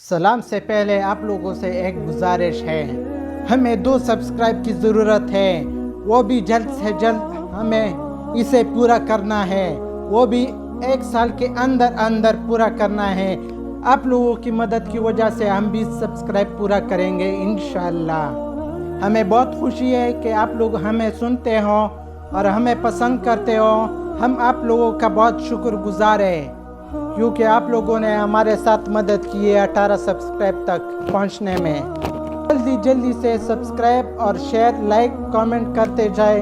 सलाम से पहले आप लोगों से एक गुजारिश है, हमें 2 सब्सक्राइब की ज़रूरत है, वो भी जल्द से जल्द हमें इसे पूरा करना है, वो भी 1 साल के अंदर अंदर पूरा करना है। आप लोगों की मदद की वजह से हम भी सब्सक्राइब पूरा करेंगे इंशाअल्लाह। हमें बहुत खुशी है कि आप लोग हमें सुनते हो और हमें पसंद करते हो। हम आप लोगों का बहुत शुक्रगुजार है क्योंकि आप लोगों ने हमारे साथ मदद की है 18 सब्सक्राइब तक पहुंचने में। जल्दी से सब्सक्राइब और शेयर लाइक कमेंट करते जाए।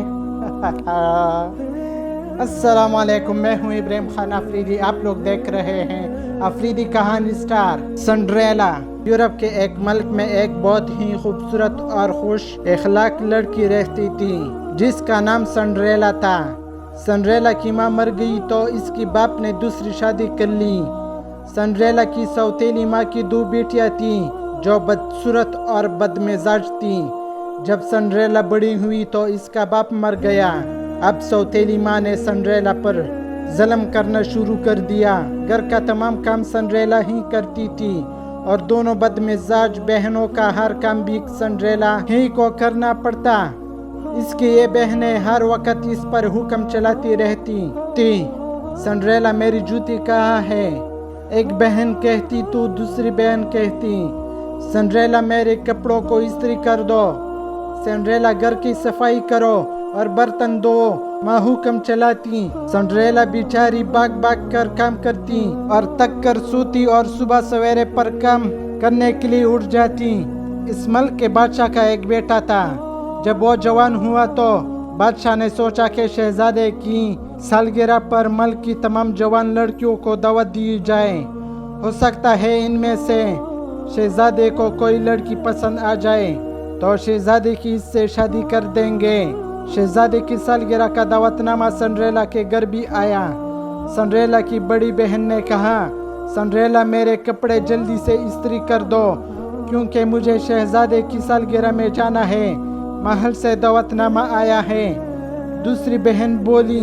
अस्सलाम वालेकुम, मैं हूँ इब्राहिम खान अफरीदी। आप लोग देख रहे हैं अफरीदी कहानी स्टार। सिंड्रेला यूरोप के एक मुल्क में एक बहुत ही खूबसूरत और खुश अखलाक लड़की रहती थी जिसका नाम सिंड्रेला था। सिंड्रेला की माँ मर गई तो इसकी बाप ने दूसरी शादी कर ली। सिंड्रेला की सौतेली माँ की 2 बेटियां थीं जो बदसूरत और बदमिजाज थीं। जब सिंड्रेला बड़ी हुई तो इसका बाप मर गया। अब सौतेली माँ ने सिंड्रेला पर जुल्म करना शुरू कर दिया। घर का तमाम काम सिंड्रेला ही करती थी और दोनों बदमिजाज बहनों का हर काम भी सिंड्रेला ही को करना पड़ता। इसकी ये बहनें हर वक्त इस पर हुक्म चलाती रहती थी। सिंड्रेला मेरी जूती कहाँ है? एक बहन कहती तो दूसरी बहन कहती सिंड्रेला मेरे कपड़ों को इस्त्री कर दो, सिंड्रेला घर की सफाई करो और बर्तन धो। माँ हुक्म चलाती। सिंड्रेला बेचारी भाग कर काम करती और थक कर सोती और सुबह सवेरे पर काम करने के लिए उठ जाती। इस मुल्क के बादशाह का एक बेटा था। जब वो जवान हुआ तो बादशाह ने सोचा कि शहजादे की सालगिरह पर मुल्क की तमाम जवान लड़कियों को दावत दी जाए। हो सकता है इनमें से शहजादे को कोई लड़की पसंद आ जाए तो शहजादे की इससे शादी कर देंगे। शहजादे की सालगिरह का दावतनामा सिंड्रेला के घर भी आया। सिंड्रेला की बड़ी बहन ने कहा सिंड्रेला मेरे कपड़े जल्दी से इस्त्री कर दो क्योंकि मुझे शहजादे की सालगिरह में जाना है, महल से दावतनामा आया है। दूसरी बहन बोली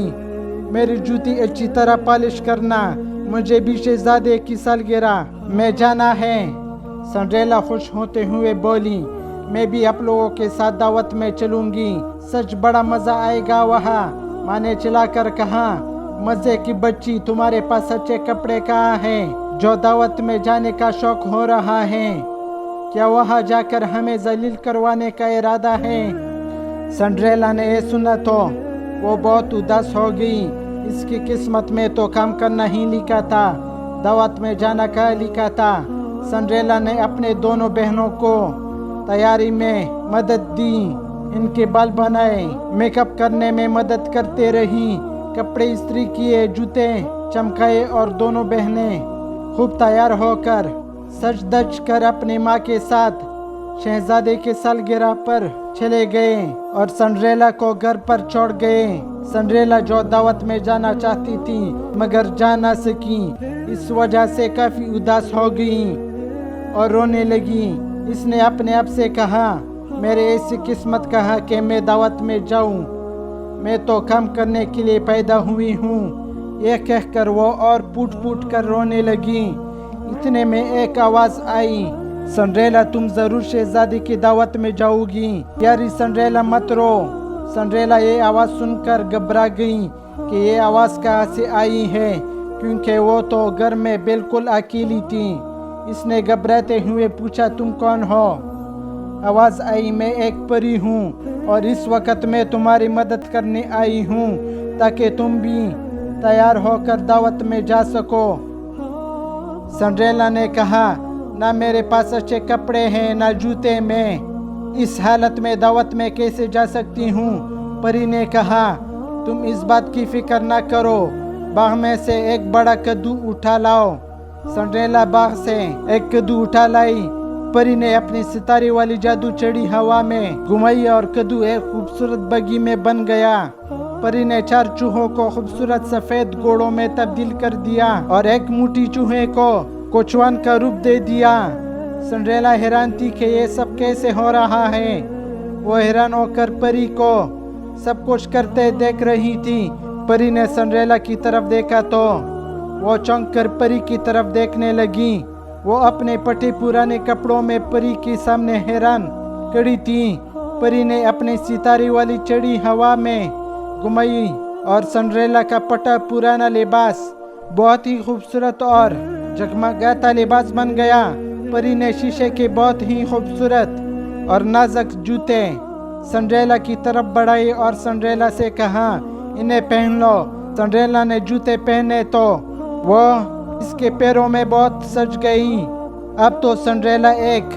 मेरी जूती अच्छी तरह पॉलिश करना, मुझे भी शहजादे की सालगिरह में जाना है। सिंड्रेला खुश होते हुए बोली मैं भी आप लोगों के साथ दावत में चलूंगी, सच बड़ा मजा आएगा वहाँ। माँ ने चिल्लाकर कहा मजे की बच्ची, तुम्हारे पास अच्छे कपड़े कहाँ हैं जो दावत में जाने का शौक हो रहा है? क्या वहाँ जाकर हमें जलील करवाने का इरादा है? सिंड्रेला ने ये सुना तो वो बहुत उदास हो गई। इसकी किस्मत में तो काम करना ही लिखा था, दावत में जाना का लिखा था। सिंड्रेला ने अपने दोनों बहनों को तैयारी में मदद दी, इनके बाल बनाए, मेकअप करने में मदद करते रही, कपड़े इस्त्री किए, जूते चमकाए और दोनों बहनें खूब तैयार होकर सज धज कर अपनी माँ के साथ शहजादे के सालगिरह पर चले गए और सिंड्रेला को घर पर छोड़ गए। सिंड्रेला जो दावत में जाना चाहती थी मगर जा ना सकी, इस वजह से काफी उदास हो गई और रोने लगी। इसने अपने आप से कहा मेरे ऐसी किस्मत कहा कि मैं दावत में जाऊं, मैं तो काम करने के लिए पैदा हुई हूँ। यह कहकर वो और फूट कर रोने लगी। इतने में एक आवाज आई सिंड्रेला तुम जरूर शहजादी की दावत में जाओगी। प्यारी सिंड्रेला मत रो। सिंड्रेला ये आवाज सुनकर घबरा गई कि ये आवाज कहाँ से आई है क्योंकि वो तो घर में बिल्कुल अकेली थी। इसने घबराते हुए पूछा तुम कौन हो? आवाज आई मैं एक परी हूँ और इस वक्त मैं तुम्हारी मदद करने आई हूँ ताकि तुम भी तैयार होकर दावत में जा सको। सिंड्रेला ने कहा ना मेरे पास अच्छे कपड़े हैं ना जूते, में इस हालत में दावत में कैसे जा सकती हूँ? परी ने कहा तुम इस बात की फिक्र ना करो, बाग में से एक बड़ा कद्दू उठा लाओ। सिंड्रेला बाग से एक कद्दू उठा लाई। परी ने अपनी सितारे वाली जादू चढ़ी हवा में घुमाई और कद्दू एक खूबसूरत बगी में बन गया। परी ने 4 चूहों को खूबसूरत सफेद घोड़ों में तब्दील कर दिया और एक मोटी चूहे को कोचवान का रूप दे दिया। सिंड्रेला हैरान थी कि ये सब कैसे हो रहा है। वो हैरान होकर परी को सब कुछ करते देख रही थी। परी ने सिंड्रेला की तरफ देखा तो वो चौंक कर परी की तरफ देखने लगी। वो अपने फटे पुराने कपड़ों में परी के सामने हैरान खड़ी थी। परी ने अपने सितारे वाली चढ़ी हवा में घुमाई और सिंड्रेला का फटा पुराना लिबास बहुत ही खूबसूरत और जगमगाता लिबास बन गया। परी ने शीशे के बहुत ही खूबसूरत और नाजुक जूते सिंड्रेला की तरफ बढ़ाए और सिंड्रेला से कहा, इन्हें पहन लो। सिंड्रेला ने जूते पहने तो वो इसके पैरों में बहुत सज गई। अब तो सिंड्रेला एक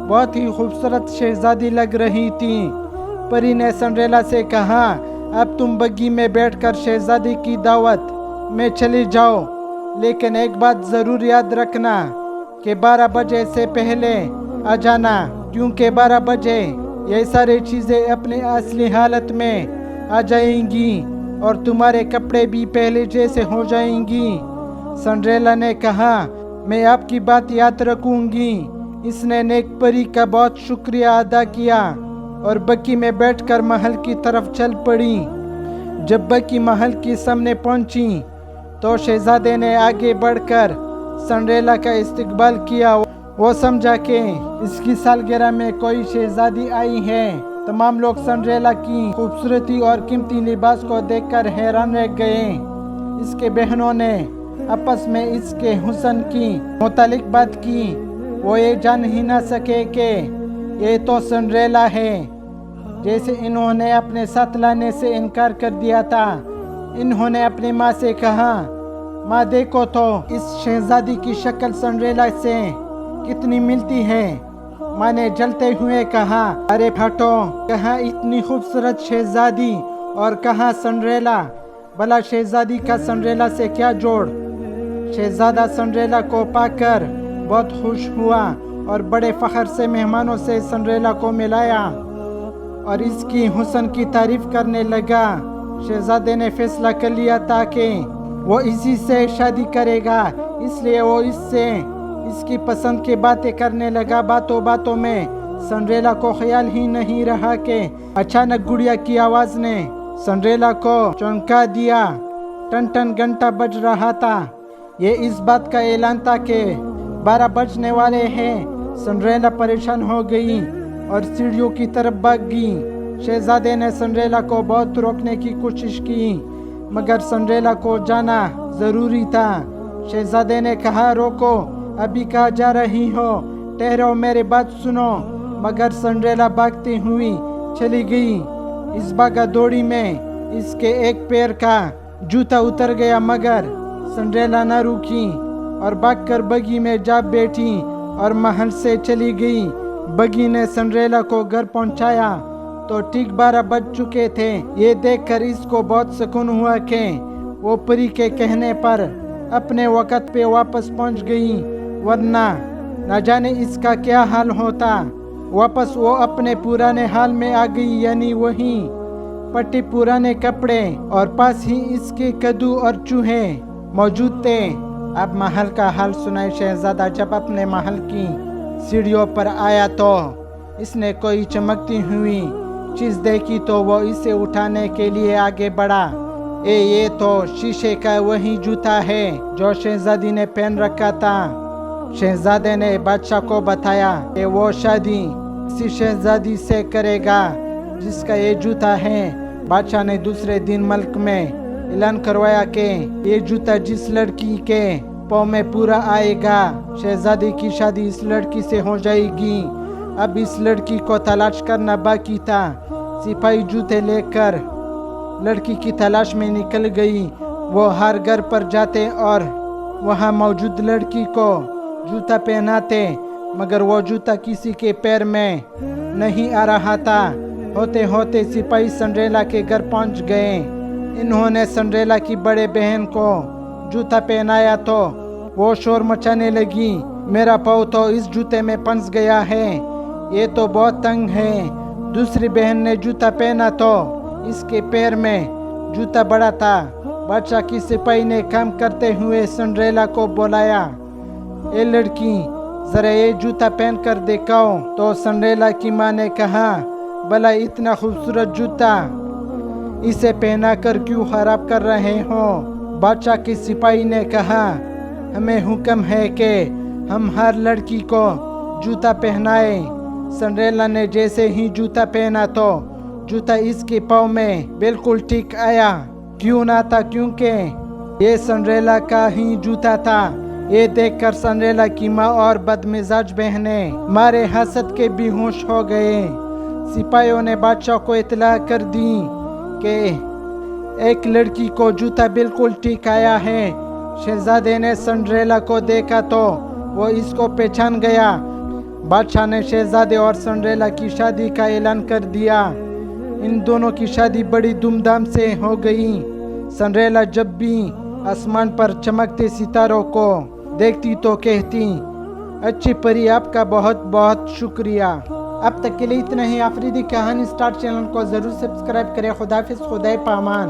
बहुत ही खूबसूरत शहजादी लग रही थी। परी ने सिंड्रेला से कहा, अब तुम बग्गी में बैठकर शहजादी की दावत में चली जाओ, लेकिन एक बात ज़रूर याद रखना कि 12 बजे से पहले आ जाना, क्योंकि 12 बजे ये सारी चीज़ें अपनी असली हालत में आ जाएंगी और तुम्हारे कपड़े भी पहले जैसे हो जाएंगी। सिंड्रेला ने कहा, मैं आपकी बात याद रखूंगी। इसने नेक परी का बहुत शुक्रिया अदा किया और बग्गी में बैठकर महल की तरफ चल पड़ी। जब बग्गी महल के सामने पहुंची तो शहजादे ने आगे बढ़कर सिंड्रेला का इस्तकबाल किया। वो समझा कि इसकी सालगिरह में कोई शहजादी आई है। तमाम लोग सिंड्रेला की खूबसूरती और कीमती लिबास को देखकर हैरान रह गए। इसके बहनों ने आपस में इसके हुस्न की मुतालिक बात की। वो ये जान ही ना सके कि ये तो सिंड्रेला है, जैसे इन्होंने अपने साथ लाने से इनकार कर दिया था। इन्होंने अपनी माँ से कहा, माँ देखो तो इस शहजादी की शक्ल सिंड्रेला से कितनी मिलती है। माँ ने जलते हुए कहा, अरे फाटो, कहाँ इतनी खूबसूरत शहजादी और कहाँ सिंड्रेला। भला शहजादी का सिंड्रेला से क्या जोड़। शहजादा सिंड्रेला को पाकर बहुत खुश हुआ और बड़े फख्र से मेहमानों से सिंड्रेला को मिलाया और इसकी हुस्न की तारीफ करने लगा। शहजादे ने फैसला कर लिया था कि वो इसी से शादी करेगा, इसलिए वो इससे इसकी पसंद की बातें करने लगा। बातों बातों में सिंड्रेला को ख्याल ही नहीं रहा कि अचानक गुड़िया की आवाज़ ने सिंड्रेला को चौंका दिया। टन टन घंटा बज रहा था। ये इस बात का ऐलान था कि 12 बजने वाले हैं। सिंड्रेला परेशान हो गई और सीढ़ियों की तरफ भाग गई। शहजादे ने सिंड्रेला को बहुत रोकने की कोशिश की, मगर सिंड्रेला को जाना ज़रूरी था। शहजादे ने कहा, रोको, अभी कहाँ जा रही हो, ठहरो, मेरी बात सुनो। मगर सिंड्रेला भागती हुई चली गई। इस भागा दौड़ी में इसके एक पैर का जूता उतर गया, मगर सिंड्रेला न रुकी और भागकर बग्गी में जा बैठी और महल से चली गई। बग्गी ने सिंड्रेला को घर पहुंचाया तो ठीक 12 बज चुके थे। ये देखकर इसको बहुत सुकून हुआ कि वो परी के कहने पर अपने वक़्त पे वापस पहुंच गई, वरना न जाने इसका क्या हाल होता। वापस वो अपने पुराने हाल में आ गई, यानी वही फटे पुराने कपड़े और पास ही इसके कद्दू और चूहे मौजूद थे। अब महल का हाल सुनाए। शहजादा जब अपने महल की सीढ़ियों पर आया तो इसने कोई चमकती हुई चीज़ देखी तो वो इसे उठाने के लिए आगे बढ़ा। ये तो शीशे का वही जूता है जो शहजादी ने पहन रखा था। शहजादे ने बादशाह को बताया कि वो शादी इसी शहजादी से करेगा जिसका ये जूता है। बादशाह ने दूसरे दिन मल्क में ऐलान करवाया कि ये जूता जिस लड़की के पाँव में पूरा आएगा, शहजादी की शादी इस लड़की से हो जाएगी। अब इस लड़की को तलाश करना बाकी था। सिपाही जूते लेकर लड़की की तलाश में निकल गई। वो हर घर पर जाते और वहाँ मौजूद लड़की को जूता पहनाते, मगर वो जूता किसी के पैर में नहीं आ रहा था। होते होते सिपाही सिंड्रेला के घर पहुँच गए। इन्होंने सिंड्रेला की बड़े बहन को जूता पहनाया तो वो शोर मचाने लगी, मेरा पाँव तो इस जूते में फंस गया है, ये तो बहुत तंग है। दूसरी बहन ने जूता पहना तो इसके पैर में जूता बड़ा था। बादशाह की सिपाही ने काम करते हुए सिंड्रेला को बुलाया, ए लड़की, जरा ये जूता पहन कर दिखाओ। तो सिंड्रेला की माँ ने कहा, भला इतना खूबसूरत जूता इसे पहना कर क्यों खराब कर रहे हो। बादशाह के सिपाही ने कहा, हमें हुक्म है कि ہم ہر لڑکی کو جوتا پہنائے۔ سنڈریلا نے جیسے ہی جوتا پہنا تو جوتا اس کے پاؤں میں بالکل ٹھیک آیا۔ کیوں نہ تھا، کیونکہ یہ سنڈریلا کا ہی جوتا تھا۔ یہ دیکھ کر سنڈریلا کی ماں اور بدمزاج بہنیں مارے حسد کے بے ہوش ہو گئے۔ سپاہیوں نے بادشاہ کو اطلاع کر دی کہ ایک لڑکی کو جوتا بالکل ٹھیک آیا ہے۔ شہزادے نے سنڈریلا کو دیکھا تو وہ اس کو پہچان گیا۔ بادشاہ نے شہزادے اور سنڈریلا کی شادی کا اعلان کر دیا۔ ان دونوں کی شادی بڑی دھوم دھام سے ہو گئی۔ سنڈریلا جب بھی آسمان پر چمکتے ستاروں کو دیکھتی تو کہتی، اچھی پری، آپ کا بہت بہت شکریہ۔ اب تک کے لیے اتنا ہی۔ آفریدی کہانی اسٹار چینل کو ضرور سبسکرائب کریں۔ خدا حافظ، خدا پامان۔